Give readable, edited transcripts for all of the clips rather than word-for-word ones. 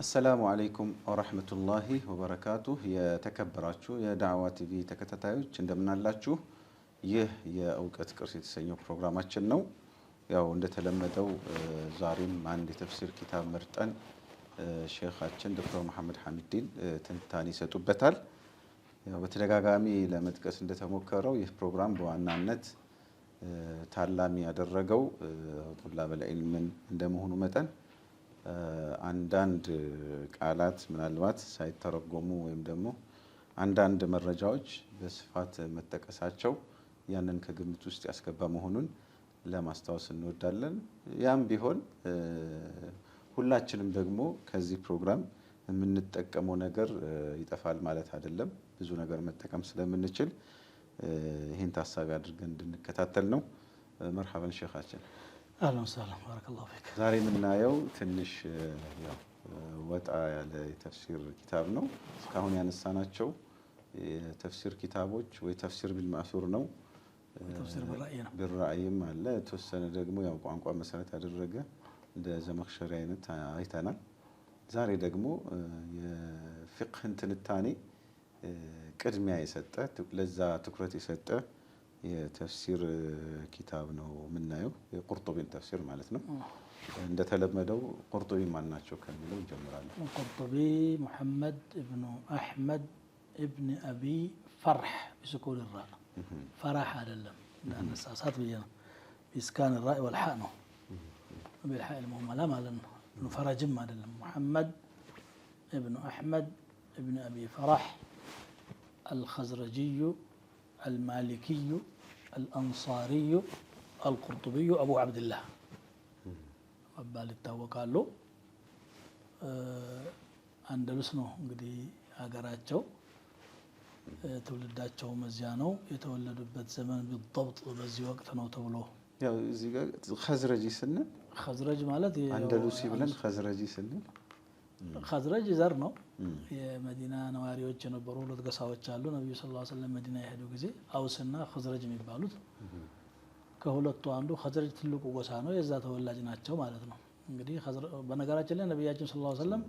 السلام عليكم ورحمة الله وبركاته يا تكبراتشو يا دعوة تي في تكتتايوች እንደምናላችሁ ይህ የእውቀት ቅርስ የተሰኘው ፕሮግራማችን ነው። ያው እንደተለመደው ዛሬም አንድ የተፍሲር ኪታብ መርጠን ሼኻችን ዶክተር መሐመድ ሐሚዲን ትንታኔ ይሰጡበታል። ያው በተደጋጋሚ ለመጥቀስ እንደተሞከረው ይህ ፕሮግራም በዋናነት ታላሚ ያደረገው ጡላበል ዒልምን እንደመሆኑ መጠን አንዳንድ ቃላት ምናልባት ሳይተረጎሙ ወይም ደግሞ አንዳንድ መረጃዎች በስፋት መጠቀሳቸው ያንን ከግምት ውስጥ ያስገባ መሆኑን ለማስታወስ እንወዳለን። ያም ቢሆን ሁላችንም ደግሞ ከዚህ ፕሮግራም የምንጠቀመው ነገር ይጠፋል ማለት አይደለም። ብዙ ነገር መጠቀም ስለምንችል ይሄን ታሳቢ አድርገን እንድንከታተል ነው። መርሐበን ሼኻችን። አህለን ወሰህለን ባረከላሁ ፊክ። ዛሬ የምናየው ትንሽ ያው ወጣ ያለ የተፍሲር ኪታብ ነው። እስካሁን ያነሳናቸው የተፍሲር ኪታቦች ወይ ተፍሲር ቢልማእሱር ነው፣ ተፍሲር ቢራእይም አለ። የተወሰነ ደግሞ ያው ቋንቋ መሰረት ያደረገ እንደ ዘመኽሸሪ አይነት አይተናል። ዛሬ ደግሞ የፊቅህን ትንታኔ ቅድሚያ የሰጠ ለዛ ትኩረት የሰጠ የተፍሲር ኪታብ ነው የምናየው። የቁርጡቢን ተፍሲር ማለት ነው። እንደተለመደው ቁርጡቢ ማን ናቸው ከሚለው እንጀምራለን። ቁርጡቢ ሙሐመድ ኢብኑ አሕመድ ኢብኑ አቢ ፈርሕ ቢስኩን ራ ፈራህ አይደለም እንዳነሳሳት ብዬ ነው። ቢስካን ራ ወልሓ ነው ቢልሓ ልሙህመላ ማለት ነው። ኢብኑ ፈረጅም አይደለም። ሙሐመድ ኢብኑ አሕመድ ኢብኑ አቢ ፈርሕ الخزرجي المالكي الأنصاري القرطبي أبو عبد الله وبال التوكالو أندلس ነው እንግዲህ ሀገራቸው ትውልዳቸው መዚያ ነው። የተወለዱበት ዘመን بالضبط በዚህ ወቅት ነው ተብሎ ያው እዚህ ጋር خزرجي ስንል خزرج ማለት አንደሉሲ ብለን خزرجي ስንል خزرج ዘር ነው። የመዲና ነዋሪዎች የነበሩ ሁለት ጎሳዎች አሉ። ነብዩ ሰለላሁ ዐለይሂ ወሰለም መዲና የሄዱ ጊዜ አውስና خزرج የሚባሉት ከሁለቱ አንዱ خزرج ትልቁ ጎሳ ነው። የዛ ተወላጅ ናቸው ማለት ነው። እንግዲህ በነገራችን ላይ ነብያችን ሰለላሁ ዐለይሂ ወሰለም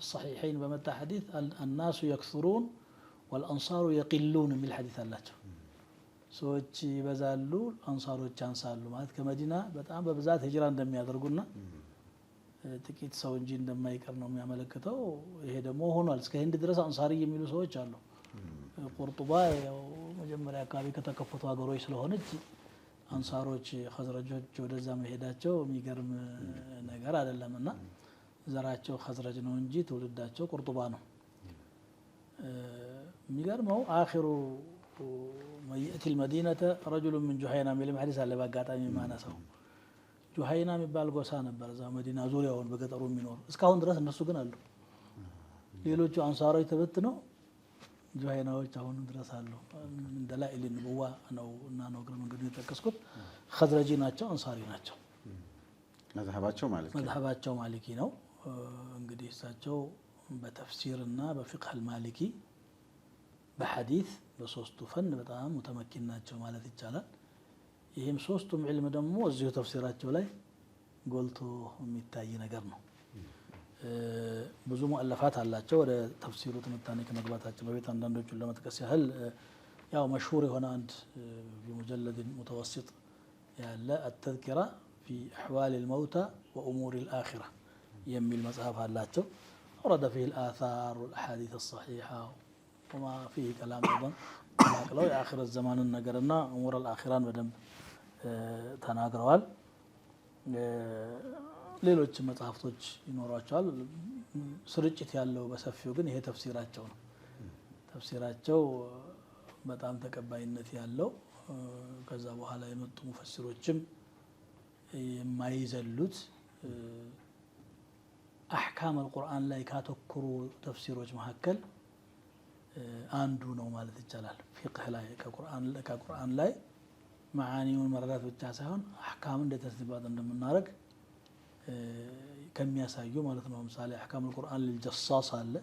الصحيحين በመጣ ሐዲስ الناس يكثرون والانصار يقلون የሚል ሐዲስ አላቸው። ሰዎች ይበዛሉ አንሳሮች ያንሳሉ ማለት ከመዲና በጣም በብዛት ሂጅራ እንደሚያደርጉና ጥቂት ሰው እንጂ እንደማይቀር ነው የሚያመለክተው። ይሄ ደግሞ ሆኗል። እስከ ህንድ ድረስ አንሳሪ የሚሉ ሰዎች አሉ። ቁርጡባ ያው መጀመሪያ አካባቢ ከተከፈቱ ሀገሮች ስለሆነች አንሳሮች خزرጆች ወደዛ መሄዳቸው የሚገርም ነገር አይደለምና ዘራቸው خزرج ነው እንጂ ትውልዳቸው ቁርጡባ ነው። የሚገርመው አኺሩ መይእቲ المدينة رجل من جهينة የሚል ሐዲስ አለ። በአጋጣሚ ማነሳው ጁሃይና የሚባል ጎሳ ነበር እዛ መዲና ዙሪያውን በገጠሩ የሚኖር እስካሁን ድረስ እነሱ ግን አሉ። ሌሎቹ አንሳሮች ተበትነው ጁሃይናዎች አሁን ድረስ አሉ። ደላኢል ንቡዋ ነው እና ነው ግን እንግዲህ የተጠቀስኩት خزرجي ናቸው፣ አንሳሪ ናቸው። መዝሀባቸው ማሊኪ ነው። እንግዲህ እሳቸው በተፍሲርና በፊቅህ አልማሊኪ በሐዲስ በሶስቱ ፈን በጣም ሙተመኪን ናቸው ማለት ይቻላል። ይሄም ሶስቱም ዒልም ደግሞ እዚሁ ተፍሲራቸው ላይ ጎልቶ የሚታይ ነገር ነው። ብዙ ሙአለፋት አላቸው። ወደ ተፍሲሩ ትንታኔ ከመግባታችን በፊት አንዳንዶቹን ለመጥቀስ ያህል ያው መሽሁር የሆነ አንድ بمجلد متوسط ያለ التذكرة في أحوال الموتى وأمور الآخرة የሚል መጽሐፍ አላቸው። ورد فيه الآثار والأحاديث الصحيحة وما فيه كلام أيضا ተናቅለው የአኺረ ዘማንን ነገርና أمور الآخرة በደንብ ተናግረዋል። ሌሎች መጽሐፍቶች ይኖራቸዋል። ስርጭት ያለው በሰፊው ግን ይሄ ተፍሲራቸው ነው። ተፍሲራቸው በጣም ተቀባይነት ያለው ከዛ በኋላ የመጡ ሙፈሲሮችም የማይዘሉት አህካም አልቁርአን ላይ ካተኮሩ ተፍሲሮች መካከል አንዱ ነው ማለት ይቻላል። ፊቅህ ላይ ከቁርአን ላይ መዓኒውን መረዳት ብቻ ሳይሆን አህካም እንዴት ተስባጥ እንደምናረግ ከሚያሳዩ ማለት ነው። ለምሳሌ አህካም القرآن للجصاص አለ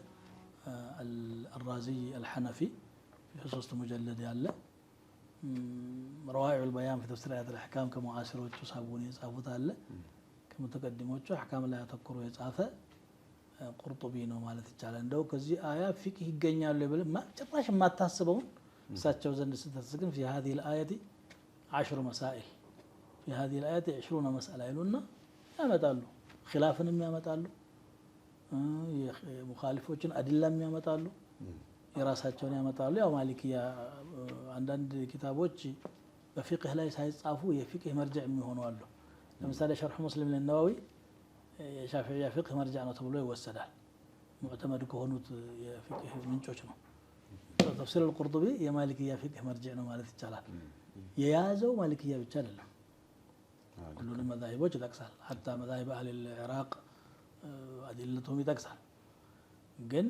الرازي الحنفي في 3 مجلد ያለ روائع البيان في تفسير آيات الأحكام كمعاصروቹ ሳቡኒ የጻፉት አለ። ከመተቀድሞቹ አህካም ላይ አተኩሮ የጻፈ ቁርጡቢ ነው ማለት ይቻላል። እንደው ከዚህ አያ ፊቅህ ይገኛሉ ብለህ ጭራሽ የማታስበውን እሳቸው ዘንድ ስትተስግን في هذه الآية 10 مسائل في هذه الآية 20 مسألة ይሉና ያመጣሉ። ኺላፍንም ያመጣሉ፣ ሙኻሊፎችን አድላም ያመጣሉ፣ የራሳቸውን ያመጣሉ። ያው ማሊክያ አንዳንድ ኪታቦች በፊቅህ ላይ ሳይጻፉ የፊቅህ መርጃዕ የሚሆኑ አሉ። ለምሳሌ ሸርሕ ሙስሊም ለነዋዊ የሻፊዕያ ፊቅህ መርጃዕ ነው ተብሎ ይወሰዳል። ሙዕተመድ ከሆኑት የፊቅህ ምንጮች ነው። ተፍሲር አልቁርጡቢ የማሊክያ ፊቅህ መርጃዕ ነው ማለት ይቻላል። የያዘው ማሊክያ ብቻ አይደለም፣ ሁሉንም መዛሂቦች ይጠቅሳል። ሐታ መዛሂብ አህል العراق አዲለቱም ይጠቅሳል። ግን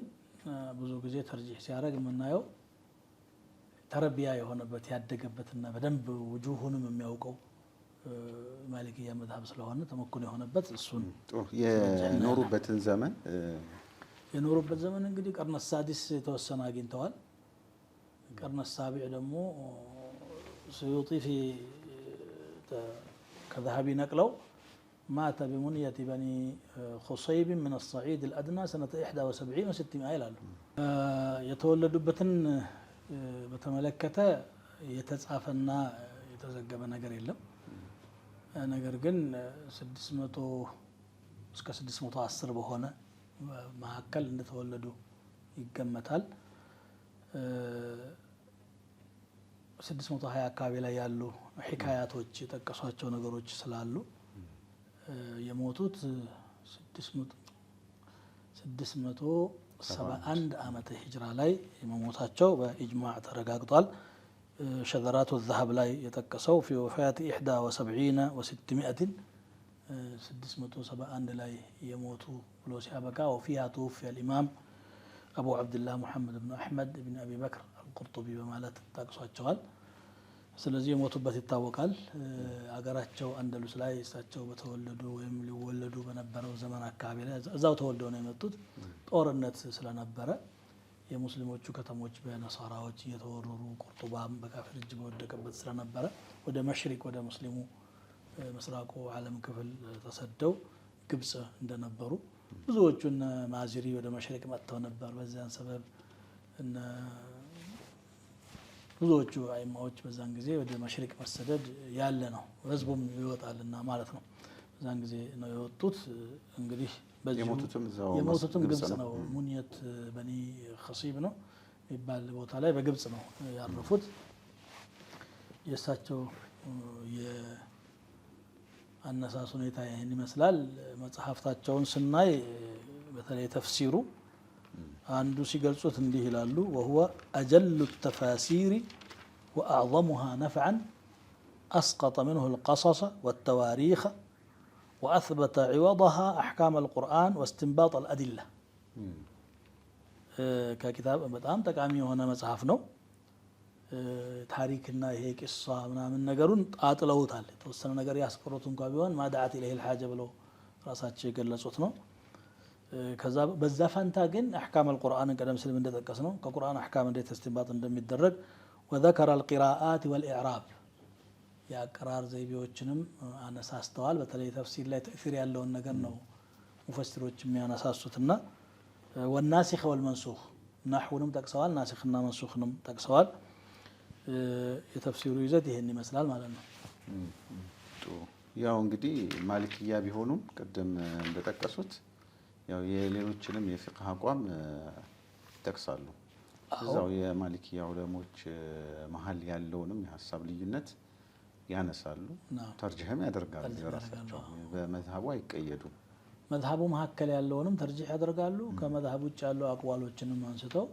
ብዙ ጊዜ ተርጂህ ሲያደርግ የምናየው ተረቢያ የሆነበት ያደገበትና በደንብ ውጁሁንም የሚያውቀው ማሊክያ መዝሀብ ስለሆነ ተመኩን የሆነበት እሱን የኖሩበትን ዘመን እንግዲህ ቀርነ ሳዲስ የተወሰነ አግኝተዋል። ቀርነ ሳቢዕ ደግሞ ስዩጢ ከذهبي نقلوا مات بمنية بني خصيب من الصعيد الأدنى سنة 71 و600 ይላሉ። የተወለዱበትን በተመለከተ የተጻፈና የተዘገበ ነገር የለም። ነገር ግን 600 እስከ 610 በሆነ መካከል እንደተወለዱ ይገመታል። 620 አካባቢ ላይ ያሉ ሒካያቶች የጠቀሷቸው ነገሮች ስላሉ የሞቱት 671 ዓመተ ሂጅራ ላይ የመሞታቸው በኢጅማዕ ተረጋግጧል። ሸዘራቱ ዘሀብ ላይ የጠቀሰው ፊ ወፋት 71 و600 671 ላይ የሞቱ ብሎ ሲያበቃ ወፊሃ ተወፊየ አልኢማም አቡ ዓብድላህ ሙሐመድ ብን አሕመድ ብን አቢ በክር አልቁርጡቢ በማለት ጠቅሷቸዋል። ስለዚህ የሞቱበት ይታወቃል። አገራቸው አንደሉስ ላይ እሳቸው በተወለዱ ወይም ሊወለዱ በነበረው ዘመን አካባቢ ላይ እዛው ተወልደው ነው የመጡት። ጦርነት ስለነበረ የሙስሊሞቹ ከተሞች በነሳራዎች እየተወረሩ ቁርጡባም በካፊር እጅ በወደቀበት ስለነበረ ወደ መሽሪቅ ወደ ሙስሊሙ ምስራቁ ዓለም ክፍል ተሰደው ግብጽ እንደነበሩ ብዙዎቹ እነ ማዚሪ ወደ መሽሪቅ መጥተው ነበር። በዚያን ሰበብ እነ ብዙዎቹ አይማዎች በዛን ጊዜ ወደ መሽሪቅ መሰደድ ያለ ነው። ህዝቡም ይወጣልና ማለት ነው። በዛን ጊዜ ነው የወጡት። እንግዲህ የሞቱትም ግብጽ ነው። ሙኒየት በኒ ኸሲብ ነው የሚባል ቦታ ላይ በግብጽ ነው ያረፉት። የእሳቸው የአነሳስ ሁኔታ ይህን ይመስላል። መጽሐፍታቸውን ስናይ በተለይ ተፍሲሩ አንዱ ሲገልጹት እንዲህ ይላሉ وهو أجل التفاسير وأعظمها نفعا أسقط منه القصص والتواريخ وأثبت عوضها أحكام القرآن واستنباط الأدلة ككتاب በጣም ጠቃሚ የሆነ መጽሐፍ ነው። ታሪክና ይሄ ቂሷ ምናምን ነገሩን አጥለውታል። የተወሰነ ነገር ያስቀሩት እንኳን ቢሆን ማዳዓት ኢለይሂ الحاجة ብለው ራሳቸው የገለጹት ነው። ከዛ በዛ ፈንታ ግን አህካም القرآن ቀደም ሲል እንደተጠቀስ ነው ከቁርአን አህካም እንዴት ተስቲንባጥ እንደሚደረግ وذكر القراءات والإعراب የአቀራር ዘይቤዎችንም አነሳስተዋል። በተለይ ተፍሲር ላይ ተእሲር ያለውን ነገር ነው ሙፈሲሮች የሚያነሳሱትና والناسخ والمنسوخ ናህውንም ጠቅሰዋል፣ ናሲኽና መንሱኽንም ጠቅሰዋል። የተፍሲሩ ይዘት ይሄን ይመስላል ማለት ነው። ያው እንግዲህ ማሊክያ ቢሆኑም ቅድም እንደጠቀሱት ያው የሌሎችንም የፊቅህ አቋም ይጠቅሳሉ። እዛው የማሊክያ ዑለሞች መሀል ያለውንም የሀሳብ ልዩነት ያነሳሉ፣ ተርጂህም ያደርጋሉ። የራሳቸው በመዝሀቡ አይቀየዱም። መዝሀቡ መካከል ያለውንም ተርጂህ ያደርጋሉ። ከመዝሀብ ውጭ ያለው አቅዋሎችንም አንስተው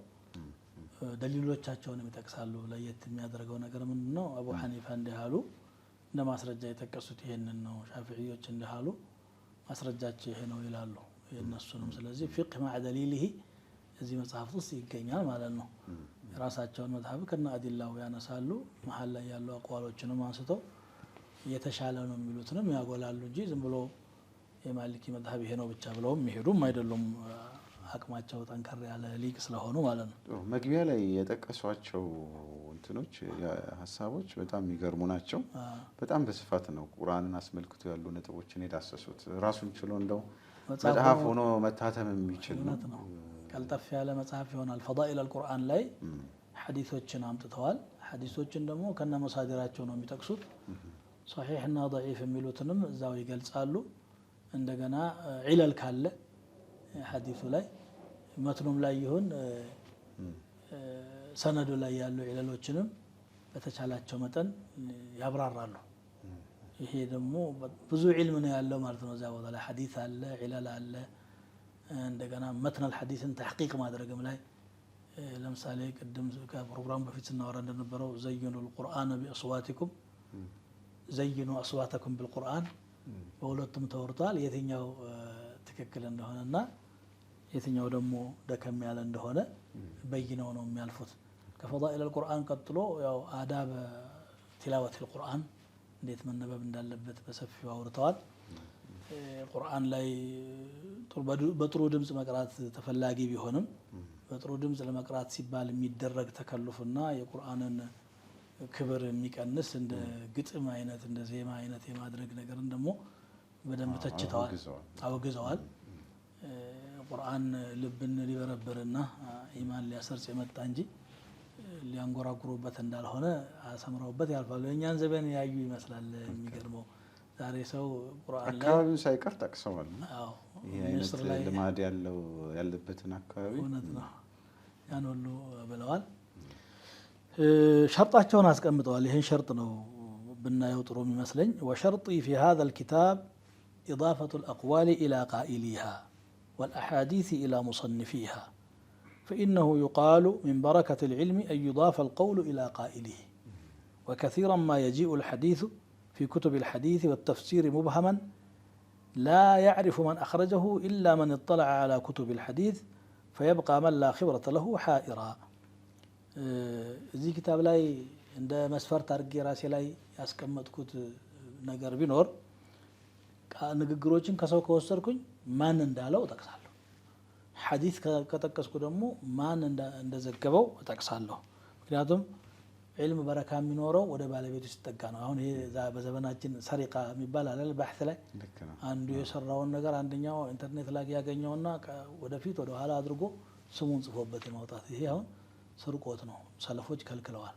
ደሊሎቻቸውንም ይጠቅሳሉ። ለየት የሚያደርገው ነገር ምንድነው? አቡ ሐኒፋ እንዲህ አሉ፣ እንደ ማስረጃ የጠቀሱት ይሄንን ነው። ሻፊዒዎች እንዲህ አሉ፣ ማስረጃቸው ይሄ ነው ይላሉ የነሱንም። ስለዚህ ፊቅህ ማዕ ደሊሊሂ እዚህ መጽሐፍ ውስጥ ይገኛል ማለት ነው። የራሳቸውን መዝሀብ ከነ አዲላው ያነሳሉ። መሀል ላይ ያሉ አቅዋሎችንም አንስተው የተሻለ ነው የሚሉትንም ያጎላሉ እንጂ ዝም ብሎ የማሊኪ መዝሀብ ይሄ ነው ብቻ ብለውም የሚሄዱም አይደሉም። አቅማቸው ጠንከር ያለ ሊቅ ስለሆኑ ማለት ነው። መግቢያ ላይ የጠቀሷቸው እንትኖች ሀሳቦች በጣም የሚገርሙ ናቸው። በጣም በስፋት ነው ቁርአንን አስመልክቶ ያሉ ነጥቦችን የዳሰሱት። ራሱን ችሎ እንደው መጽሐፍ ሆኖ መታተም የሚችል ነው። ቀልጠፍ ያለ መጽሐፍ ይሆናል። ፈዳኢል አልቁርአን ላይ ሐዲሶችን አምጥተዋል። ሐዲሶችን ደግሞ ከነ መሳዲራቸው ነው የሚጠቅሱት። ሶሒህና ضعيف የሚሉትንም እዛው ይገልጻሉ። እንደገና ዒለል ካለ ሐዲሱ ላይ መትኑም ላይ ይሁን ሰነዱ ላይ ያሉ ዒለሎችንም በተቻላቸው መጠን ያብራራሉ። ይሄ ደግሞ ብዙ ዒልም ነው ያለው ማለት ነው። እዛ ቦታ ላይ ሐዲስ አለ፣ ዒለል አለ። እንደገና መትነል ሐዲስን ተሕቂቅ ማድረግም ላይ ለምሳሌ ቅድም ከፕሮግራሙ በፊት ስናወራ እንደነበረው ዘይኑ ልቁርአን ቢአስዋቲኩም ዘይኑ አስዋተኩም ቢልቁርአን በሁለቱም ተወርቷል። የትኛው ትክክል እንደሆነና የትኛው ደግሞ ደከም ያለ እንደሆነ በይነው ነው የሚያልፉት። ከፈዳኢል አልቁርአን ቀጥሎ ያው አዳብ ቲላወት አልቁርአን እንዴት መነበብ እንዳለበት በሰፊው አውርተዋል። ቁርአን ላይ በጥሩ ድምጽ መቅራት ተፈላጊ ቢሆንም በጥሩ ድምጽ ለመቅራት ሲባል የሚደረግ ተከልፉና የቁርአንን ክብር የሚቀንስ እንደ ግጥም አይነት እንደ ዜማ አይነት የማድረግ ነገርን ደግሞ በደንብ ተችተዋል፣ አውግዘዋል። ቁርአን ልብን ሊበረብርና ኢማን ሊያሰርጽ የመጣ እንጂ ሊያንጎራጉሩበት እንዳልሆነ አሰምረውበት ያልፋሉ። የእኛን ዘመን ያዩ ይመስላል። የሚገርመው ዛሬ ሰው ቁርአን ላይ አካባቢውን ሳይቀር ጠቅሰዋል። አዎ ይሄ አይነት ልማድ ያለበትን አካባቢ እውነት ነው ያን ሁሉ ብለዋል። ሸርጣቸውን አስቀምጠዋል። ይሄን ሸርጥ ነው ብናየው ጥሩ የሚመስለኝ። ወሸርጢ ፊ هذا الكتاب إضافة الأقوال إلى قائليها والأحاديث إلى مصنفيها فإنه يقال من بركة العلم أن يضاف القول إلى قائله وكثيرا ما يجيء الحديث في كتب الحديث والتفسير مبهما لا يعرف من أخرجه إلا من اطلع على كتب الحديث فيبقى من لا خبرة له حائرا. እዚህ ኪታብ ላይ እንደ መስፈርት አድርጌ ራሴ ላይ ያስቀመጥኩት ነገር ቢኖር ንግግሮችን ከሰው ከወሰድኩኝ ማን እንዳለው እጠቅሳለሁ። ሐዲስ ከጠቀስኩ ደግሞ ማን እንደዘገበው እጠቅሳለሁ። ምክንያቱም ዒልም በረካ የሚኖረው ወደ ባለቤቱ ሲጠጋ ነው። አሁን ይሄ በዘመናችን ሰሪቃ የሚባል አለ ባሕት ላይ አንዱ የሰራውን ነገር አንደኛው ኢንተርኔት ላይ ያገኘውና ወደፊት ወደ ኋላ አድርጎ ስሙን ጽፎበት የማውጣት ይሄ አሁን ስርቆት ነው። ሰለፎች ከልክለዋል።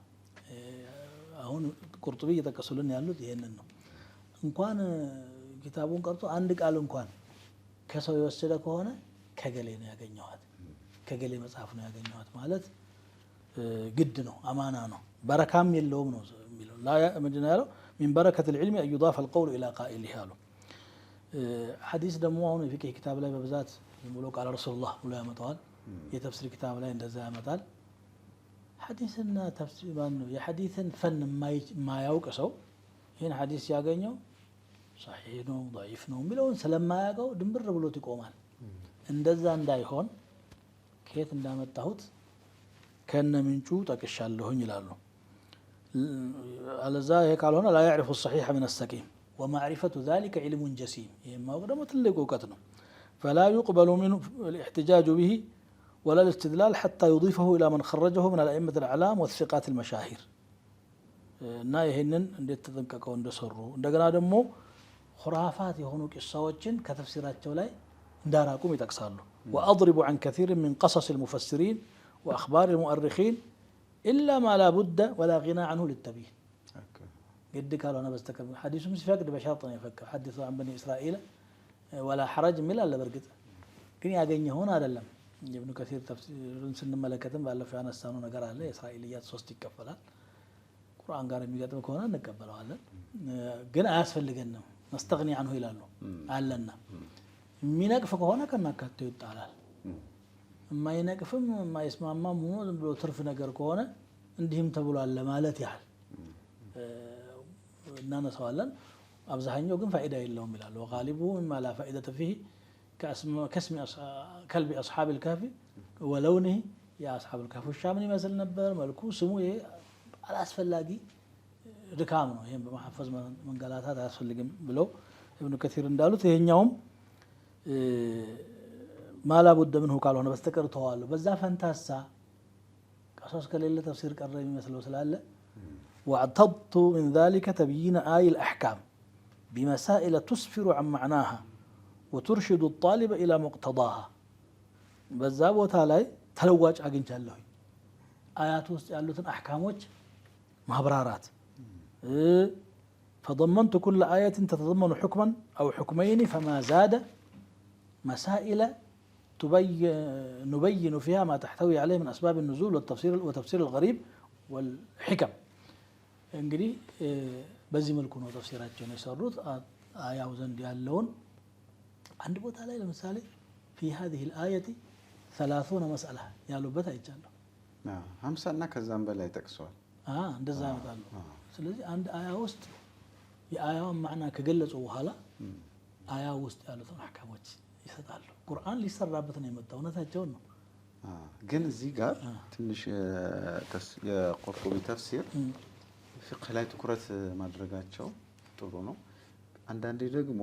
አሁን ቁርጡቢ እየጠቀሱልን ያሉት ይሄንን ነው። እንኳን ኪታቡን ቀርቶ አንድ ቃል እንኳን ከሰው የወሰደ ከሆነ ከገሌ ነው ያገኘዋት፣ ከገሌ መጽሐፍ ነው ያገኘዋት ማለት ግድ ነው፣ አማና ነው፣ በረካም የለውም ነው የሚለው። ምንድነው ያለው? ሚን በረከት ልዕልሚ አን ዩዳፈ አልቀውሉ ኢላ ቃኢሊህ አሉ። ሐዲስ ደግሞ አሁን የፊቅህ ኪታብ ላይ በብዛት ብሎ ቃል ረሱሉላህ ብሎ ያመጣዋል። የተፍሲር ኪታብ ላይ እንደዛ ያመጣል። ሐዲስና ተፍሲር ነው የሐዲስን ፈን የማያውቅ ሰው ይህን ሐዲስ ያገኘው ሰሒህ ነው ضعيف ነው የሚለውን ስለማያውቀው ድንብር ብሎት ይቆማል። እንደዛ እንዳይሆን ከየት እንዳመጣሁት ከነ ምንጩ ጠቅሻለሁኝ ይላሉ። አለዛ ይሄ ካልሆነ لا يعرف الصحيح من السقيم ومعرفة ذلك علم جسيم ይሄ ማወቅ ደግሞ ትልቅ እውቀት ነው። فلا يقبل منه الاحتجاج به ولا الاستدلال حتى يضيفه إلى من خرجه من الأئمة الأعلام والثقات المشاهير እና ይሄንን እንዴት ተጠንቀቀው እንደሰሩ እንደገና ደግሞ خرافات የሆኑ ቂሳዎችን ከተፍሲራቸው ላይ እንዳራቁም ይጠቅሳሉ። وأضرب عن كثير من قصص المفسرين وأخبار المؤرخين إلا ما لا بد ولا غنى عنه للتبيين قد قالوا أنا بستكر حديثهم سيفقد بشرطا يفكر حدثوا عن بني إسرائيل ولا حرج من الله برقد ግን ያገኘውን አይደለም። ኢብኑ ከሲር ተፍሲርን ስንመለከትም ባለፈው ያነሳነው ነገር አለ። የእስራኤልያት 3 ይከፈላል። ቁርአን ጋር የሚገጥም ከሆነ እንቀበለዋለን፣ ግን አያስፈልገንም ነስተግኒ عنه ይላሉ አለና የሚነቅፍ ከሆነ ከናካቴው ይጣላል። የማይነቅፍም የማይስማማም ሆኖ ዝም ብሎ ትርፍ ነገር ከሆነ እንዲህም ተብሏል ለማለት ያህል እናነሳዋለን። አብዛኛው ግን ፋይዳ የለውም ይላሉ። وغالبه مما لا فائدة فيه كاسم كلب أصحاب الكهف ولونه يا أصحاب الكهف الشام يمثل نبر ملكو سمو على أسفلاقي ድካም ነው። ይሄን በማሐፈዝ መንገላታት አያስፈልግም ብለው ኢብኑ ከሲር እንዳሉት ይሄኛውም ማላ ቡደ ምንሁ ካልሆነ በስተቀር ተዋለው። በዛ ፈንታሳ ቀሶስ ከሌለ ተፍሲር ቀረ የሚመስለው ስላለ واعتضت من ذلك تبيين آي الأحكام بمسائل تسفر عن معناها وترشد الطالب إلى مقتضاها በዛ ቦታ ላይ ተለዋጭ አግኝቻለሁ አያት ውስጥ ያሉትን አህካሞች ማብራራት فضمنت كل آية تتضمن حكما أو حكمين فما زاد مسائل نبين فيها ما تحتوي عليه من أسباب النزول وتفسير الغريب والحكم እንግዲህ በዚህ መልኩ ነው ተፍሲራቸውን የሰሩት አያው ዘንድ ያለውን አንድ ቦታ ላይ ለምሳሌ في هذه الآية 30 مسألة ያሉበት አይቻለሁ 50 እና ከዛም በላይ ጠቅሰዋል እንደዛ ያመጣሉ ስለዚህ አንድ አያ ውስጥ የአያውን ማዕና ከገለጹ በኋላ አያ ውስጥ ያሉትን አህካሞች ይሰጣሉ ቁርአን ሊሰራበት ነው የመጣው እውነታቸውን ነው ግን እዚህ ጋር ትንሽ የቁርጡቢ ተፍሲር ፍቅህ ላይ ትኩረት ማድረጋቸው ጥሩ ነው አንዳንዴ ደግሞ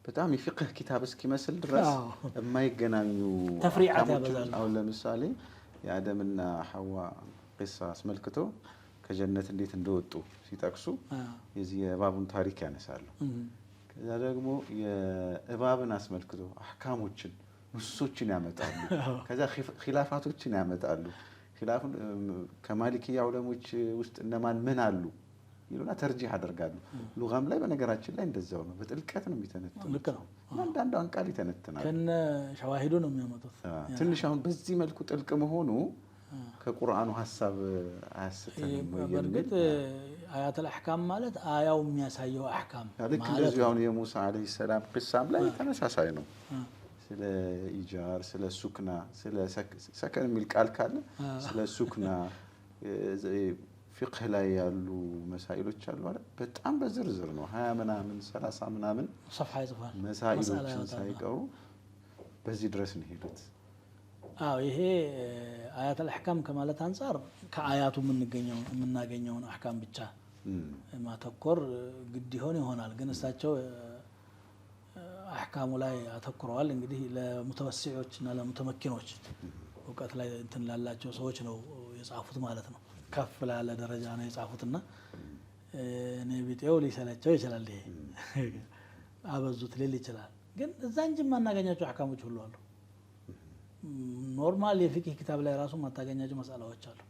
በጣም የፍቅህ ኪታብ እስኪመስል ድረስ የማይገናኙ ተፍሪዓት ያበዛሉ አሁን ለምሳሌ የአደምና ሐዋ ቂሳ አስመልክቶ ከጀነት እንዴት እንደወጡ ሲጠቅሱ የዚህ የእባቡን ታሪክ ያነሳሉ ከዛ ደግሞ የእባብን አስመልክቶ አህካሞችን ንሱሶችን ያመጣሉ ከዛ ኺላፋቶችን ያመጣሉ ኺላፉን ከማሊኪያ ዑለሞች ውስጥ እነማን ምን አሉ ይሉና ተርጂህ ያደርጋሉ ሉጋም ላይ በነገራችን ላይ እንደዛው ነው በጥልቀት ነው የሚተነተነው ልክ ነው አንዳንዷን ቃል ይተነተናል ከነ ሸዋሂዱ ነው የሚያመጡት ትንሽ አሁን በዚህ መልኩ ጥልቅ መሆኑ ከቁርአኑ ሐሳብ አያስተንም በእርግጥ አያት አልአህካም ማለት አያው የሚያሳየው አህካም ልክ እንደዚህ አሁን የሙሳ አለይሂ ሰላም ቂሳም ላይ ተመሳሳይ ነው ስለ ኢጃር ስለ ሱክና ስለ ሰከን የሚል ቃል ካለ ስለ ሱክና ፍቅህ ላይ ያሉ መሳኢሎች አሉ አይደል በጣም በዝርዝር ነው 20 ምናምን 30 ምናምን صفحه ይጽፋል መሳኢሎችን ሳይቀሩ በዚህ ድረስ ነው ሄዱት ይሄ አያት አልአህካም ከማለት አንፃር ከአያቱ የምናገኘውን አህካም ብቻ ማተኮር ግድ ይሆናል ግን እሳቸው አህካሙ ላይ አተኩረዋል እንግዲህ ለሙተወሲዖችና ለሙተመኪኖች እውቀት ላይ እንትን ላላቸው ሰዎች ነው የጻፉት ማለት ነው ከፍ ላለ ደረጃ ነው የጻፉትና እኔ ቢጤው ሊሰለቸው ይችላል ይሄ አበዙት ሊል ይችላል ግን እዛ እንጂ ማናገኛቸው አህካሞች ሁሉ አሉ ኖርማል የፊቅህ ኪታብ ላይ ራሱ ማታገኛቸው መስአላዎች አሉ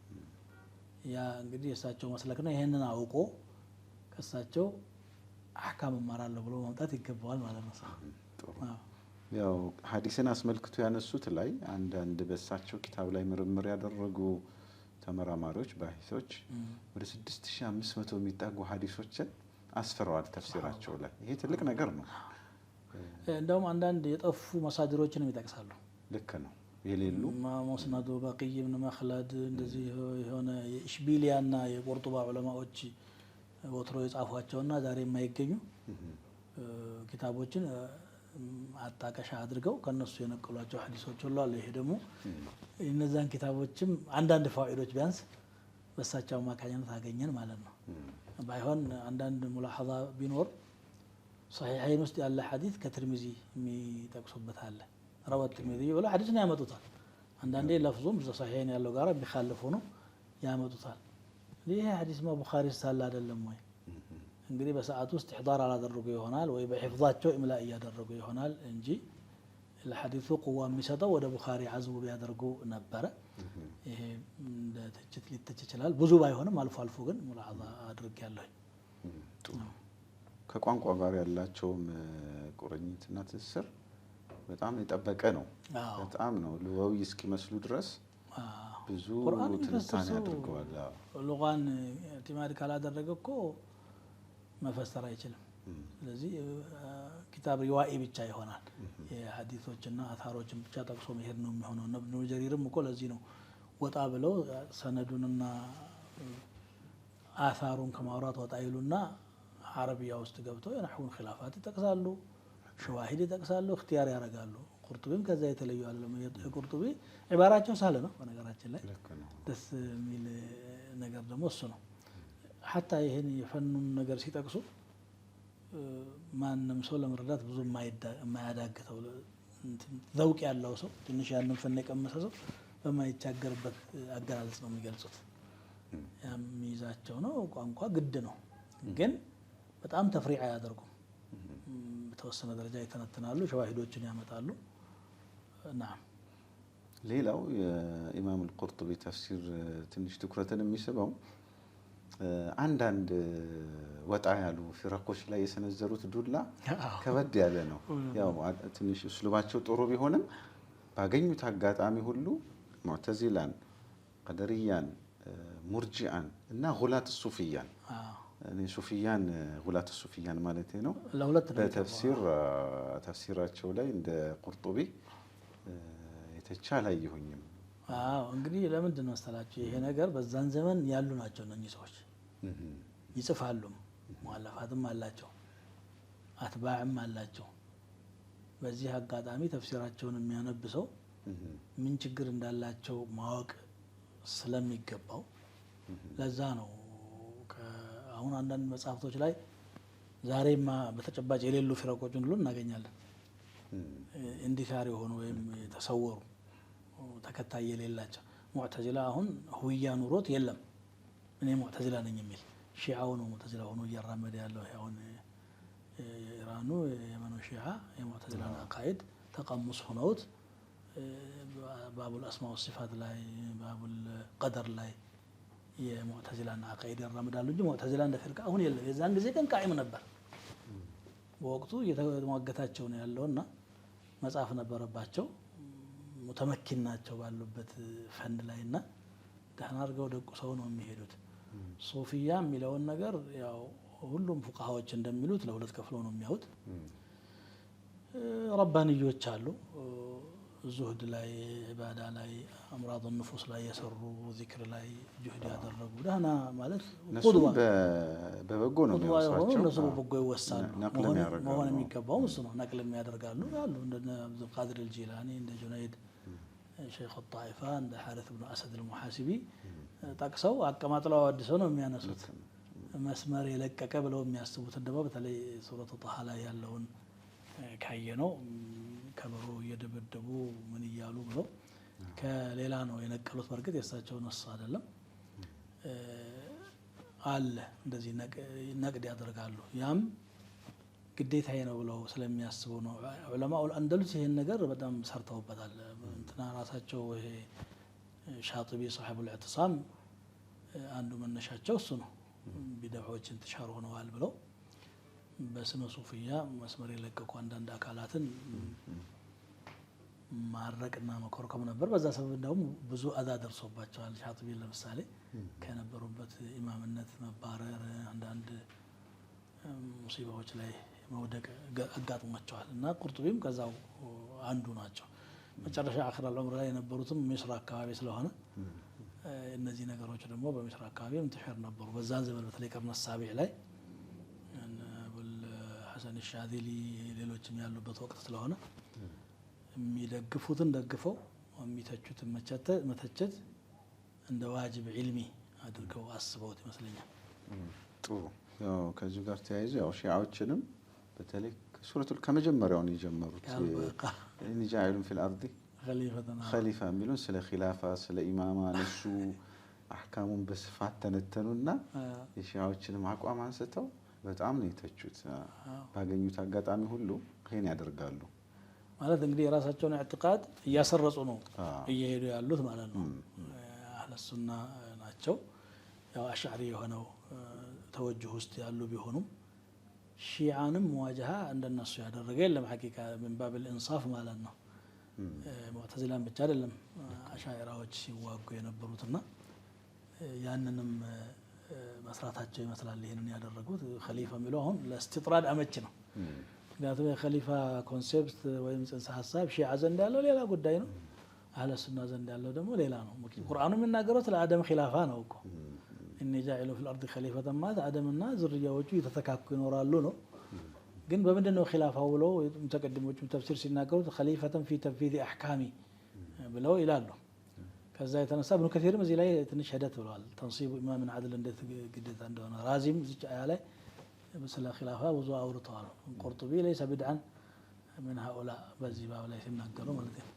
ያ እንግዲህ የሳቸው መስለክ ነው ይሄንን አውቆ ከሳቸው አህካም ማራለሁ ብሎ መምጣት ይገባዋል ማለት ነው ያው ሐዲስን አስመልክቶ ያነሱት ላይ አንድ በሳቸው ኪታብ ላይ ምርምር ያደረጉ ተመራማሪዎች ባሂሶች ወደ 6500 የሚጠጉ ሐዲሶችን አስፈረዋል ተፍሲራቸው ላይ ይሄ ትልቅ ነገር ነው እንደውም አንዳንድ የጠፉ መሳድሮችንም ይጠቅሳሉ ልክ ነው የሌሉ ሙስነዱ በቂይ ኢብኑ መኽለድ እንደዚህ የሆነ የኢሽቢሊያና የቁርጡባ ዑለማዎች ወትሮ የጻፏቸውና ዛሬ የማይገኙ ኪታቦችን አጣቀሻ አድርገው ከነሱ የነቀሏቸው ሐዲሶች ሁሉ አሉ ይሄ ደግሞ እነዛን ኪታቦችም አንዳንድ ፋኢዶች ቢያንስ በሳቸው ማካኘት አገኘን ማለት ነው ባይሆን አንዳንድ ሙላሐዛ ቢኖር صحيحين ውስጥ ያለ ሐዲስ ከትርሚዚ የሚጠቅሱበት አለ روى الترمذي ولا حديثنا ያመጡታል አንዳንዴ ለፍዙም صحيحين ያለው ጋር ቢخالፉ ነው ያመጡታል ይሄ ሐዲስ ቡኻሪ ሳላ አይደለም ወይ እንግዲህ በሰዓት ውስጥ ኢህዳር አላደረጉ ይሆናል ወይ በሂፍዛቸው ኢምላ ያደረጉ ይሆናል እንጂ ለሐዲሱ ቁዋ የሚሰጠው ወደ ቡኻሪ አዝቡ ቢያደርጉ ነበር ይሄ እንደ ተችት ሊተች ይችላል ብዙ ባይሆንም አልፎ አልፎ ግን ሙላሐዛ አድርጌያለሁ ከቋንቋ ጋር ያላቸውም ቁርኝትና ትስስር በጣም የጠበቀ ነው በጣም ነው ሉጋዊ እስኪመስሉ ድረስ ብዙ ትንታኔ አድርገዋል ሉጋን ኢዕቲማድ ካላደረገ እኮ መፈሰር አይችልም ስለዚህ ኪታብ ሪዋኢ ብቻ ይሆናል የሐዲሶችና አታሮችን ብቻ ጠቅሶ መሄድ ነው የሚሆነው ኢብኑ ጀሪርም እኮ ለዚህ ነው ወጣ ብለው ሰነዱንና አታሩን ከማውራት ወጣ ይሉና አረቢያ ውስጥ ገብተው የነህውን ኺላፋት ይጠቅሳሉ ሸዋሂድ ይጠቅሳሉ እክቲያር ያደርጋሉ ቁርጡቢም ከዛ የተለዩ አይደለም ቁርጡቢ ዒባራቸው ሳለ ነው በነገራችን ላይ ደስ የሚል ነገር ደግሞ እሱ ነው حتى ይሄን የፈኑን ነገር ሲጠቅሱ ማንንም ሰው ለመረዳት ብዙ የማያዳግተው ዘውቅ ያለው ሰው ትንሽ ያንን ፈን የቀመሰ ሰው በማይቻገርበት አገላለጽ ነው የሚገልጹት የሚይዛቸው ነው ቋንቋ ግድ ነው ግን በጣም ተፍሪዓ ያደርጉ በተወሰነ ደረጃ ይተነትናሉ፣ ሸዋሂዶችን ያመጣሉ። ናም ሌላው የኢማም አልቁርጡቢ ተፍሲር ትንሽ ትኩረትን የሚስበው አንዳንድ ወጣ ያሉ ፊረቆች ላይ የሰነዘሩት ዱላ ከበድ ያለ ነው። ያው ትንሽ እስሉባቸው ጥሩ ቢሆንም ባገኙት አጋጣሚ ሁሉ ሙዕተዚላን፣ ቀደርያን፣ ሙርጂአን እና ጉላት ሱፊያን እኔ ሱፊያን ጉላት ሱፊያን ማለት ነው በተፍሲራቸው ላይ እንደ ቁርጡቢ የተቻ አላየሁኝም። እንግዲህ ለምንድን ነው መሰላችሁ ይሄ ነገር በዛን ዘመን ያሉ ናቸው እነኚህ ሰዎች ይጽፋሉ፣ ሙአለፋትም አላቸው፣ አትባዕም አላቸው። በዚህ አጋጣሚ ተፍሲራቸውን የሚያነብሰው ምን ችግር እንዳላቸው ማወቅ ስለሚገባው ለዛ ነው። አሁን አንዳንድ መጽሐፍቶች ላይ ዛሬማ በተጨባጭ የሌሉ ፊረቆችን ሁሉ እናገኛለን። ኢንዲካር የሆኑ ወይም የተሰወሩ ተከታይ የሌላቸው ሙዕተዚላ አሁን ሁያ ኑሮት የለም እኔ ሙዕተዚላ ነኝ የሚል ሺዓው ነው ሙዕተዚላ ሆኖ እያራመደ ያለው። አሁን የኢራኑ የመኑ ሺዓ የሙዕተዚላን አቃኢድ ተቀሙስ ሆነውት ባቡል አስማ ወሲፋት ላይ ባቡል ቀደር ላይ የሙዕተዚላን አቃኢድ ያራምዳሉ እንጂ ሙዕተዚላ እንደ ፍርቃ አሁን የለም። የዛን ጊዜ ግን ቃኢም ነበር። በወቅቱ እየተሟገታቸው ነው ያለውና መጽሐፍ ነበረባቸው። ሙተመኪን ናቸው ባሉበት ፈንድ ላይና ደህና አድርገው ደቁ ሰው ነው የሚሄዱት። ሱፊያ የሚለውን ነገር ያው ሁሉም ፉቃሃዎች እንደሚሉት ለሁለት ከፍሎ ነው የሚያዩት። ረባንዮች አሉ ዙህድ ላይ፣ ኢባዳ ላይ፣ አምራድ ንፉስ ላይ የሰሩ ዚክር ላይ ጁህድ ያደረጉ ደህና ማለት ቁድዋ በበጎ ነው የሚያወሳቸው። እነሱ በበጎ ይወሳሉ። መሆን የሚገባውም እሱ ነው። ነቅልም ያደርጋሉ አሉ እንደ አብዱልቃድር አልጂላኒ፣ እንደ ጁነይድ ሸይኽ ጣኢፋ፣ እንደ ሐሪት ብኑ አሰድ አልሙሐሲቢ ጠቅሰው አቀማጥለው አወድሰው ነው የሚያነሱት። መስመር የለቀቀ ብለው የሚያስቡትን ደግሞ በተለይ ሱረቱ ጣሃ ላይ ያለውን ካየ ነው ከበሮ እየደበደቡ ምን እያሉ ብለው ከሌላ ነው የነቀሉት። በርግጥ የእሳቸው ነስ አይደለም አለ እንደዚህ ነቅድ ያደርጋሉ። ያም ግዴታዬ ነው ብለው ስለሚያስቡ ነው። ዑለማው አንደሉስ ይሄን ነገር በጣም ሰርተውበታል። እንትና ራሳቸው ይሄ ሻጢቢ صاحب الاعتصام አንዱ መነሻቸው እሱ ነው። ቢድዓዎች እንተሻር ሆነዋል ብለው በስመ ሱፊያ መስመር የለቀቁ አንዳንድ አካላትን ማረቅና መኮርኮም ነበር። በዛ ሰበብ እንደውም ብዙ አዛ ደርሶባቸዋል። ሻጢቢ ለምሳሌ ከነበሩበት ኢማምነት መባረር፣ አንዳንድ ሙሲባዎች ላይ መውደቅ አጋጥሟቸዋል እና ቁርጡቢም ከዛው አንዱ ናቸው። መጨረሻ አኺር አልዑምር ላይ የነበሩትም ሚስር አካባቢ ስለሆነ እነዚህ ነገሮች ደግሞ በሚስር አካባቢ ምትሕር ነበሩ። በዛን ዘመን በተለይ ቀርነ ሳቢዕ ላይ ሐሰን ሻዚሊ ሌሎችም ያሉበት ወቅት ስለሆነ የሚደግፉትን ደግፈው የሚተቹትን መተቸት እንደ ዋጅብ ዒልሚ አድርገው አስበውት ይመስለኛል። ጥሩ። ያው ከዚሁ ጋር ተያይዞ ያው ሺዓዎችንም በተለይ ሱረቱል ከመጀመሪያውን የጀመሩት ኢኒ ጃኢሉን ፊል አርዲ ኸሊፋ የሚሉን ስለ ኺላፋ ስለ ኢማማ ነሱ አህካሙን በስፋት ተነተኑና የሺዓዎችንም አቋም አንስተው በጣም ነው የተቹት። ባገኙት አጋጣሚ ሁሉ ይሄን ያደርጋሉ ማለት እንግዲህ የራሳቸውን ኢዕቲቃድ እያሰረጹ ነው እየሄዱ ያሉት ማለት ነው። አህለ ሱና ናቸው። ያው አሽዓሪ የሆነው ተወጅህ ውስጥ ያሉ ቢሆኑም ሺዓንም መዋጀሃ እንደነሱ ያደረገ የለም። ሐቂቃ ምን ባብል ኢንሳፍ ማለት ነው። ሙዕተዚላን ብቻ አይደለም አሻዕራዎች ሲዋጉ የነበሩትና ያንንም መስራታቸው ይመስላል ይሄንን ያደረጉት። ኸሊፋ የሚለው አሁን ለእስቲጥራድ አመች ነው። ምክንያቱም የኸሊፋ ኮንሴፕት ወይም ጽንሰ ሀሳብ ሺዓ ዘንድ ያለው ሌላ ጉዳይ ነው፣ አህለ ሱና ዘንድ ያለው ደግሞ ሌላ ነው። ቁርአኑ የሚናገረው ስለ አደም ኺላፋ ነው እኮ ኢኒ ጃኢሉ ፊል አርዲ ኸሊፈተን ማለት አደምና ዝርያዎቹ እየተተካኩ ይኖራሉ ነው። ግን በምንድን ነው ኺላፋው ብለው ተቀድሞቹ ተፍሲር ሲናገሩት ኸሊፈተን ፊ ተንፊዝ አሕካሚ ብለው ይላሉ። ከዛ የተነሳ ኢብኑ ከሲርም እዚህ ላይ ትንሽ ሂደት ብለዋል። ተንሲቡ ኢማምን አድል እንዴት ግዴታ እንደሆነ ራዚም እዚህ አያ ላይ ስለ ኺላፋ ብዙ አውርተዋል። ቁርጡቢ ለይሰ ቢድዓን ምን ሃኡላ በዚህ ባብ ላይ ሲናገሩ ማለት ነው።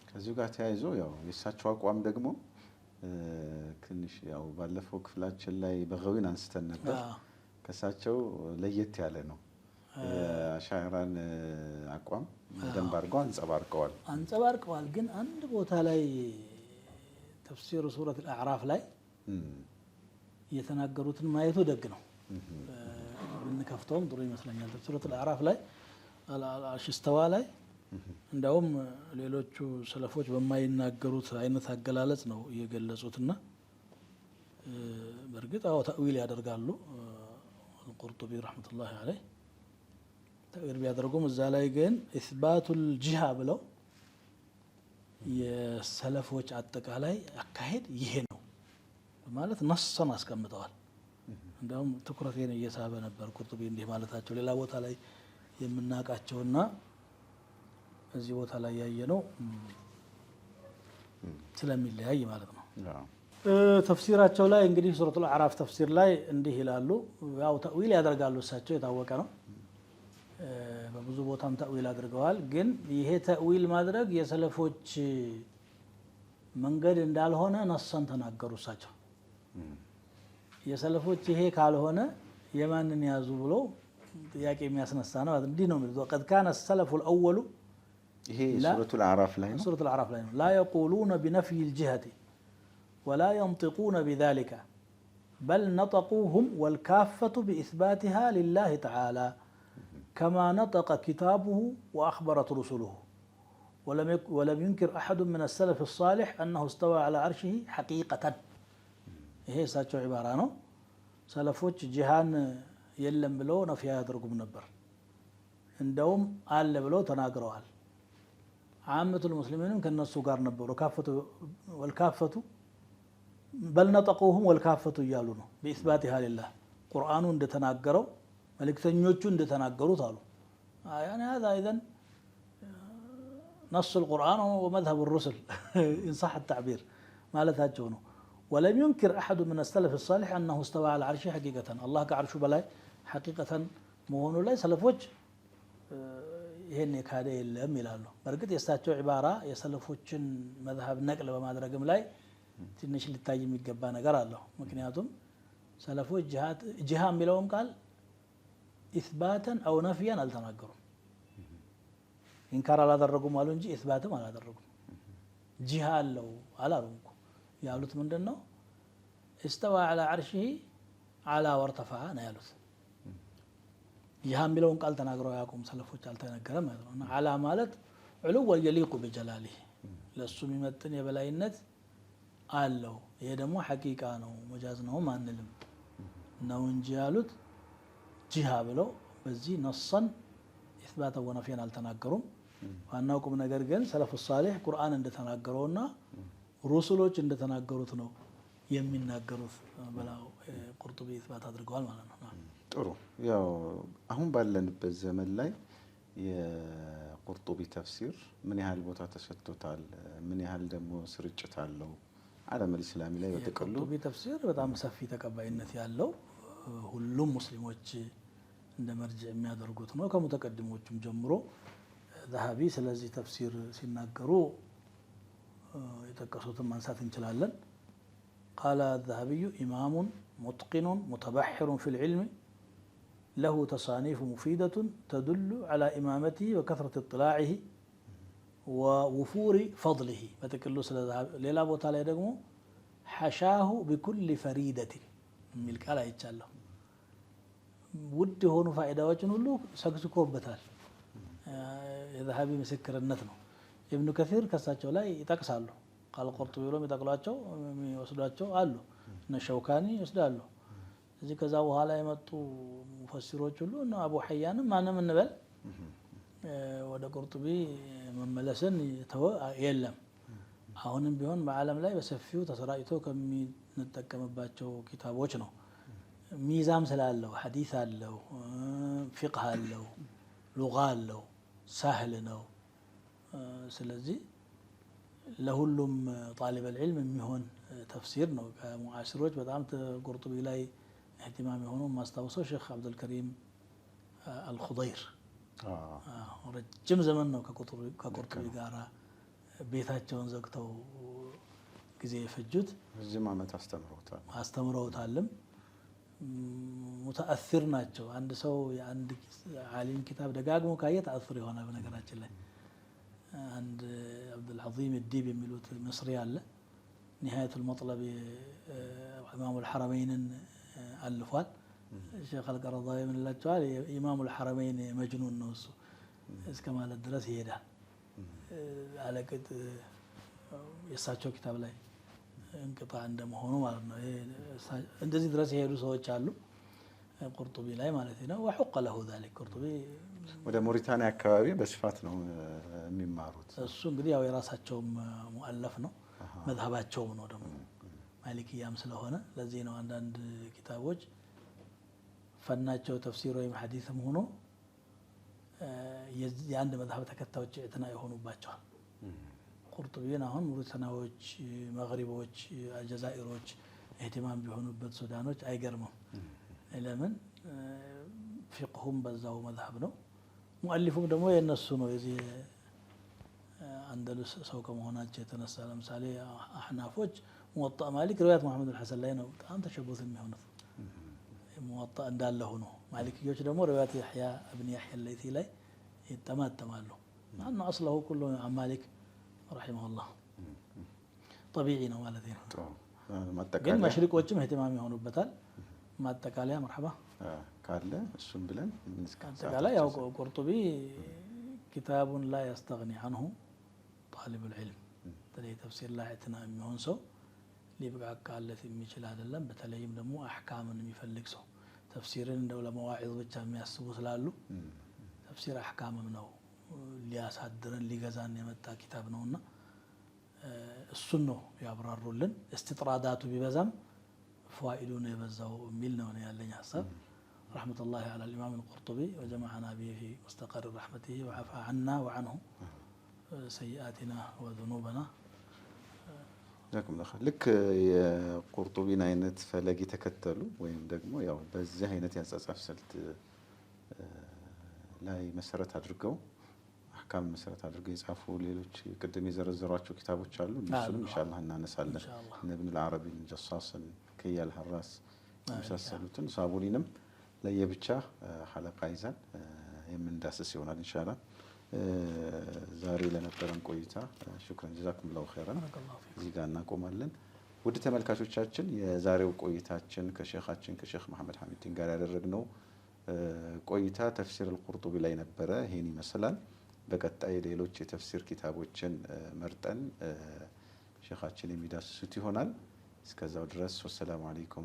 ከዚሁ ጋር ተያይዞ ያው የእሳቸው አቋም ደግሞ ትንሽ ያው ባለፈው ክፍላችን ላይ በገዊን አንስተን ነበር። ከእሳቸው ለየት ያለ ነው። የአሻዕራን አቋም በደንብ አድርገው አንጸባርቀዋል። ግን አንድ ቦታ ላይ ተፍሲሩ ሱረት አልአዕራፍ ላይ የተናገሩትን ማየቱ ደግ ነው። ብንከፍተውም ጥሩ ይመስለኛል። ሱረት አልአዕራፍ ላይ አልሽስተዋ ላይ እንዳውም ሌሎቹ ሰለፎች በማይናገሩት አይነት አገላለጽ ነው የገለጹትና በእርግጥ ተእዊል ያደርጋሉ። አልቁርጡቢ ረሕመቱላሂ ዐለይህ ተእዊል ቢያደርጉም እዛ ላይ ግን ኢስባቱል ጂሃ ብለው የሰለፎች አጠቃላይ አካሄድ ይሄ ነው ማለት ነሰን አስቀምጠዋል። እንዲያውም ትኩረቴን እየሳበ ነበር ቁርጡቢ እንዲህ ማለታቸው። ሌላ ቦታ ላይ የምናውቃቸውና እዚህ ቦታ ላይ ያየነው ስለሚለያይ ማለት ነው። ተፍሲራቸው ላይ እንግዲህ ሱረቱል አዕራፍ ተፍሲር ላይ እንዲህ ይላሉ። ያው ተእዊል ያደርጋሉ እሳቸው የታወቀ ነው። በብዙ ቦታም ተእዊል አድርገዋል። ግን ይሄ ተእዊል ማድረግ የሰለፎች መንገድ እንዳልሆነ ነሰን ተናገሩ እሳቸው። የሰለፎች ይሄ ካልሆነ የማንን ያዙ ብሎ ጥያቄ የሚያስነሳ ነው። እንዲህ ነው የሚሉት ወቀድ ካነ ሰለፉል አወሉ ይሄ ሱረቱል አዕራፍ ላይ ነው። ሱረቱል አዕራፍ ላይ ነው። ላ የቁሉነ ቢነፍይል ጂሀቲ ወላ የንጢቁነ ቢዛሊከ በል ነጠቁሁም ወልካፈቱ ቢኢስባቲሃ ሊላሂ ተዓላ ከማ ነጠቀ ኪታቡሁ ወአኽበረት ሩሱሉሁ ወለም ዩንኪር አሐዱ ሚነ ሰለፊ ሳሊሕ አነሁ እስተዋ ዐላ ዐርሺሂ ሐቂቀተን። ይሄ እሳቸው ዒባራ ነው። ሰለፎች ጂሃን የለም ብለው ነፍይ አያደርጉም ነበር። እንደውም አለ ብለው ተናግረዋል። ዓመቱል ሙስሊሚንም ከነሱ ጋር ነበሩ። ወልካፈቱ በል ነጠቁሁም ወልካፈቱ እያሉ ነው ቢኢስባቲሃ ሊላህ ቁርአኑ እንደተናገረው መልእክተኞቹ እንደተናገሩት አሉ። ያኔ هذا اذا نص القرآن ومذهب الرسل إن صح التعبير مالتاቸው ነው። ولم ينكر أحد من السلف الصالح أنه استوى على عرشه حقيقة الله كعرሹ በላይ حقيقة መሆኑ ላይ ሰለፎች ይሄን የካደ የለም ይላሉ። በእርግጥ የእሳቸው ዒባራ የሰለፎችን መዝሀብ ነቅል በማድረግም ላይ ትንሽ ሊታይ የሚገባ ነገር አለው። ምክንያቱም ሰለፎች ጂሃ የሚለውም ቃል ኢስባተን አው ነፍያን አልተናገሩም። ኢንካር አላደረጉም አሉ እንጂ ኢስባትም አላደረጉም። ጂሃ አለው አላሉም እኮ። ያሉት ምንድን ነው? እስተዋ ዐላ ዐርሺሂ ዐላ ወርተፈዐ ነው ያሉት። ጂሃ የሚለውን ቃል ተናግረው ያቁም ሰለፎች አልተነገረም ማለት ነው። እና ዐላ ማለት ዑሉው የሊቁ ቢጀላሊሂ ለሱ የሚመጥን የበላይነት አለው። ይሄ ደግሞ ሐቂቃ ነው መጃዝ ነው አንልም ነው እንጂ ያሉት ጂሃ ብለው በዚህ ነሰን ኢስባተ ወነፍያን አልተናገሩም። ዋናው ቁም ነገር ግን ሰለፉ ሳሊሕ ቁርአን እንደተናገረውና ሩሱሎች እንደተናገሩት ነው የሚናገሩት ብለው ቁርጡቢ ኢስባት አድርገዋል ማለት ነው። ጥሩ። ያው አሁን ባለንበት ዘመን ላይ የቁርጡቢ ተፍሲር ምን ያህል ቦታ ተሰጥቶታል? ምን ያህል ደግሞ ስርጭት አለው? ዓለመል ኢስላሚ ላይ በተቀሉ የቁርጡቢ ተፍሲር በጣም ሰፊ ተቀባይነት ያለው ሁሉም ሙስሊሞች እንደ መርጅዕ የሚያደርጉት ነው። ከሙተቀድሞቹም ጀምሮ ዘሀቢ ስለዚህ ተፍሲር ሲናገሩ የጠቀሱትን ማንሳት እንችላለን። ቃለ ዘሀቢዩ ኢማሙን ሙትቂኑን ሙተበሕሩን ፊል ዒልሚ ለሁ ተሳኒፉ ሙፊደቱን ተዱሉ ዐላ ኢማመቲሂ ወከስረት ኢጥላዒሂ ወውፉሪ ፈድሊሂ። በጥቅሉ ስለ ሌላ ቦታ ላይ ደግሞ ሐሻሁ ቢኩሊ ፈሪደቲን የሚል ቃል አይቻለሁ። ውድ የሆኑ ፋይዳዎችን ሁሉ ሰግስኮበታል። የዘሀቢ ምስክርነት ነው። ኢብኑ ከሲር ከሳቸው ላይ ይጠቅሳሉ። ቃል ቁርጡቢ ብሎም ይጠቅሏቸው የሚወስዷቸው አሉ። እነ ሸውካኒ ይወስዳሉ። እዚህ ከዛ በኋላ የመጡ ሙፈሲሮች ሁሉ እነ አቡ ሐያንም ማንም እንበል ወደ ቁርጡቢ መመለስን ተወ የለም። አሁንም ቢሆን በዓለም ላይ በሰፊው ተሰራጭቶ ከሚንጠቀምባቸው ኪታቦች ነው። ሚዛም ስላለው ሐዲስ አለው፣ ፊቅህ አለው፣ ሉጋ አለው፣ ሳህል ነው። ስለዚህ ለሁሉም ጣሊበል ዒልም የሚሆን ተፍሲር ነው። ከሙዓሲሮች በጣም ቁርጡቢ ላይ እህቲማም የሆኑ ማስታወሰው ሼክ አብዱልከሪም አልኹደይር ረጅም ዘመን ነው ከቁርጡቢ ጋር ቤታቸውን ዘግተው ጊዜ የፈጁት። ረጅም ዓመት አስተምረውታልም። ሙተአሲር ናቸው። አንድ ሰው የአንድ ዓሊም ኪታብ ደጋግሞ ካየ ተአሲር ይሆናል። በነገራችን ላይ አንድ አብዱልዓዚም ዲብ የሚሉት ምስሪ አለ። ኒሃየቱል መጥለብ ኢማሙል ሐረመይንን አልፏል። ሼክ አልቀረዳዊ የምንላቸዋል ኢማሙል ሐረመይን መጅኑን ነው እሱ እስከ ማለት ድረስ ይሄዳል። አለቅጥ የእሳቸው ኪታብ ላይ እንቅጣ እንደመሆኑ ማለት ነው። እንደዚህ ድረስ የሄዱ ሰዎች አሉ። ቁርጡቢ ላይ ማለት ነው። ወሑቀ ለሁ ዛሊክ ቁርጡቢ ወደ ሞሪታኒያ አካባቢ በስፋት ነው የሚማሩት። እሱ እንግዲህ ያው የራሳቸውም ሙአለፍ ነው መዝሀባቸውም ነው ደግሞ ማሊክያም ስለሆነ ለዚህ ነው አንዳንድ ኪታቦች ፈናቸው ተፍሲር ወይም ሐዲስም ሆኖ የአንድ መዝሀብ ተከታዮች እጥና የሆኑባቸዋል። ቁርጡቢን አሁን ሙሪታናዎች፣ መግሪቦች፣ አልጀዛኢሮች ኢህቲማም ቢሆኑበት ሱዳኖች አይገርምም። ለምን ፊቅሁም በዛው መዝሀብ ነው። ሙአሊፉም ደግሞ የነሱ ነው። የዚህ አንደሉስ ሰው ከመሆናቸው የተነሳ ለምሳሌ አህናፎች ሙወጣ ማሊክ ሪዋያት መሐመድ አልሐሰን ላይ ነው በጣም ተሸቡት የሚሆኑት ሙወጣ እንዳለ ሆኖ፣ ማሊክዮች ደግሞ ሪዋያት ያህያ እብን ያህያ ለይቲ ላይ ይጠማጠማሉ። ማን አስለሁ ኩሉ ማሊክ ረሂመሁላህ ጠቢዒ ነው ማለት ነው። ግን መሽሪቆችም ኢህቲማም ይሆኑበታል። ማጠቃለያ መርሐባ ካለ እሱም ብለን አጠቃላይ ያው ቁርጡቢ ኪታቡን ላ የስተግኒ አንሁ ጣሊቡል ዒልም በተለይ ተፍሲር ላይ እትና የሚሆን ሰው ሊብቃቃለት የሚችል አይደለም። በተለይም ደግሞ አሕካምን የሚፈልግ ሰው ተፍሲርን እንደው ለመዋዒዝ ብቻ የሚያስቡ ስላሉ ተፍሲር አሕካምም ነው ሊያሳድረን ሊገዛን የመጣ ኪታብ ነውና እሱን ነው ያብራሩልን። እስትጥራዳቱ ቢበዛም ፈዋኢዱ ነው የበዛው የሚል ነው ያለኝ ሀሳብ። ረሕመቱላሂ ዐለል ኢማም አልቁርጡቢ ወጀመዐና ቢሂ ፊ ሙስተቀር ረሕመቲሂ ወዐፋ ዐና ወዐንሁ ሰይአቲና ወዙኑበና። ልክ የቁርጡቢን አይነት ፈለግ የተከተሉ ወይም ደግሞ ያው በዚህ አይነት ያጻጻፍ ስልት ላይ መሰረት አድርገው አሕካም መሰረት አድርገው የጻፉ ሌሎች ቅድም የዘረዘሯቸው ኪታቦች አሉ። እነሱንም ኢንሻአላህ እናነሳለን። ኢብኑ አልዓረቢን፣ ጀሳስን፣ ከያል ሐራስ የመሳሰሉትን ሳቡኒንም ለየብቻ ሐለቃ ይዘን የምንዳስስ ይሆናል ኢንሻአላህ። ዛሬ ለነበረን ቆይታ ሹክራን ጀዛኩሙላሁ ኸይራን እዚህ ጋር እናቆማለን። ውድ ተመልካቾቻችን የዛሬው ቆይታችን ከሼኻችን ከሼክ መሐመድ ሐሚድን ጋር ያደረግነው ቆይታ ተፍሲር አልቁርጡቢ ላይ ነበረ። ይሄን ይመስላል። በቀጣይ ሌሎች የተፍሲር ኪታቦችን መርጠን ሼኻችን የሚዳስሱት ይሆናል። እስከዛው ድረስ ወሰላሙ አለይኩም